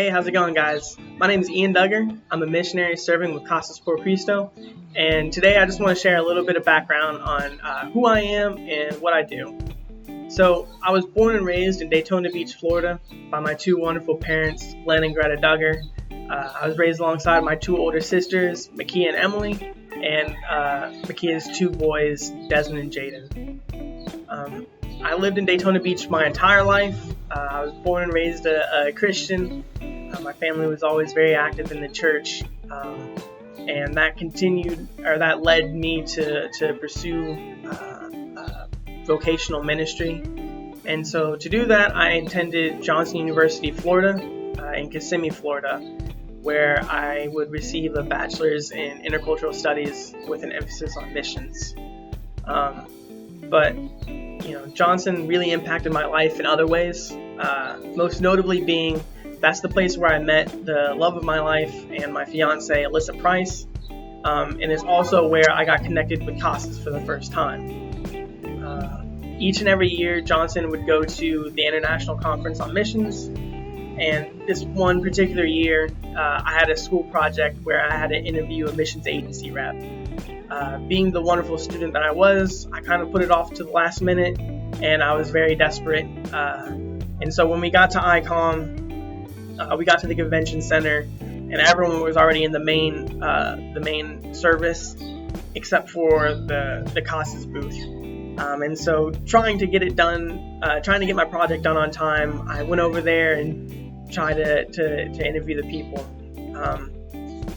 Hey, how's it going, guys? My name is Ian Duggar. I'm a missionary serving with Casas Por Cristo, and today I just want to share a little bit of background on who I am and what I do. So, I was born and raised in Daytona Beach, Florida, by my two wonderful parents, Len and Greta Duggar. I was raised alongside my two older sisters, Makia and Emily, and Makia's two boys, Desmond and Jaden. I lived in Daytona Beach my entire life. I was born and raised a Christian. My family was always very active in the church, and that led me to pursue vocational ministry. And so to do that, I attended Johnson University, Florida, in Kissimmee, Florida, where I would receive a bachelor's in intercultural studies with an emphasis on missions. But Johnson really impacted my life in other ways, most notably being that's the place where I met the love of my life and my fiance, Alyssa Price, and it's also where I got connected with Casas for the first time. Each and every year, Johnson would go to the International Conference on Missions, and this one particular year, I had a school project where I had to interview a missions agency rep. Being the wonderful student that I was, I kind of put it off to the last minute, and I was very desperate. And so when we got to ICOM, we got to the convention center, and everyone was already in the main service, except for the Casas booth. And so trying to get my project done on time, I went over there and tried to interview the people.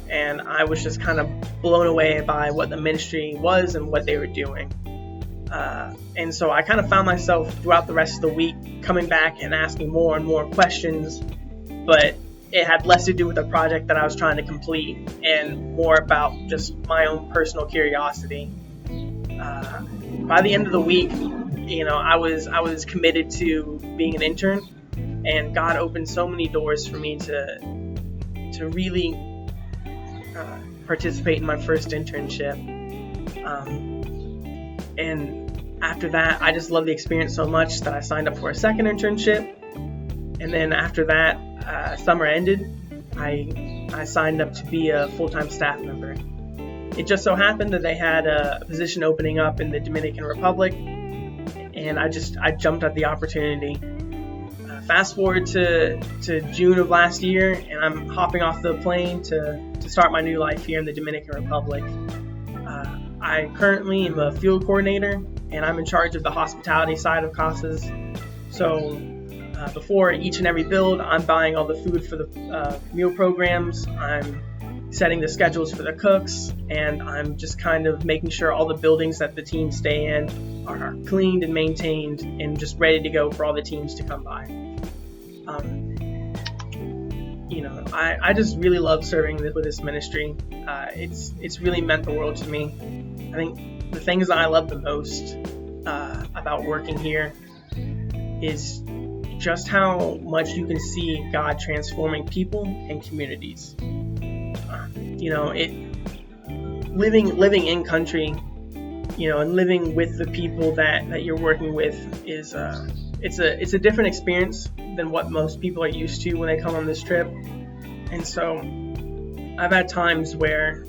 And I was just kind of blown away by what the ministry was and what they were doing. And so I kind of found myself throughout the rest of the week coming back and asking more and more questions, but it had less to do with the project that I was trying to complete and more about just my own personal curiosity. By the end of the week, I was committed to being an intern, and God opened so many doors for me to really participate in my first internship. And after that, I just loved the experience so much that I signed up for a second internship. And then after that, summer ended, I signed up to be a full-time staff member. It just so happened that they had a position opening up in the Dominican Republic, and I jumped at the opportunity. Fast forward to June of last year, and I'm hopping off the plane to start my new life here in the Dominican Republic. I currently am a field coordinator, and I'm in charge of the hospitality side of Casas. So before each and every build, I'm buying all the food for the meal programs, I'm setting the schedules for the cooks, and I'm just kind of making sure all the buildings that the teams stay in are cleaned and maintained and just ready to go for all the teams to come by. I just really love serving with this ministry. It's really meant the world to me. I think the things that I love the most about working here is just how much you can see God transforming people and communities. Living in country, and living with the people that you're working with is it's a different experience than what most people are used to when they come on this trip. And so I've had times where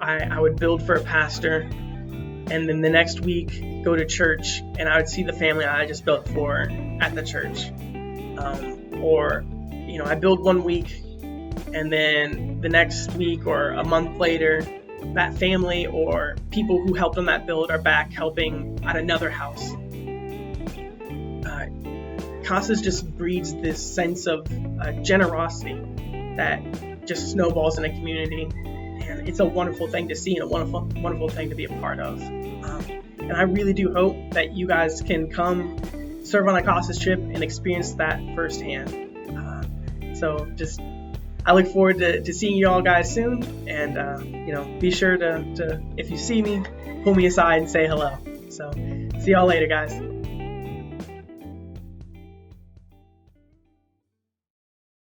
I would build for a pastor, and then the next week go to church and I would see the family I just built for at the church. Or I build one week, and then the next week or a month later, that family or people who helped on that build are back helping at another house. Casas just breeds this sense of generosity that just snowballs in a community, and it's a wonderful thing to see and a wonderful thing to be a part of. And I really do hope that you guys can come serve on a Casas trip and experience that firsthand. I look forward to seeing you all guys soon, and be sure to if you see me, pull me aside and say hello. So see y'all later, guys.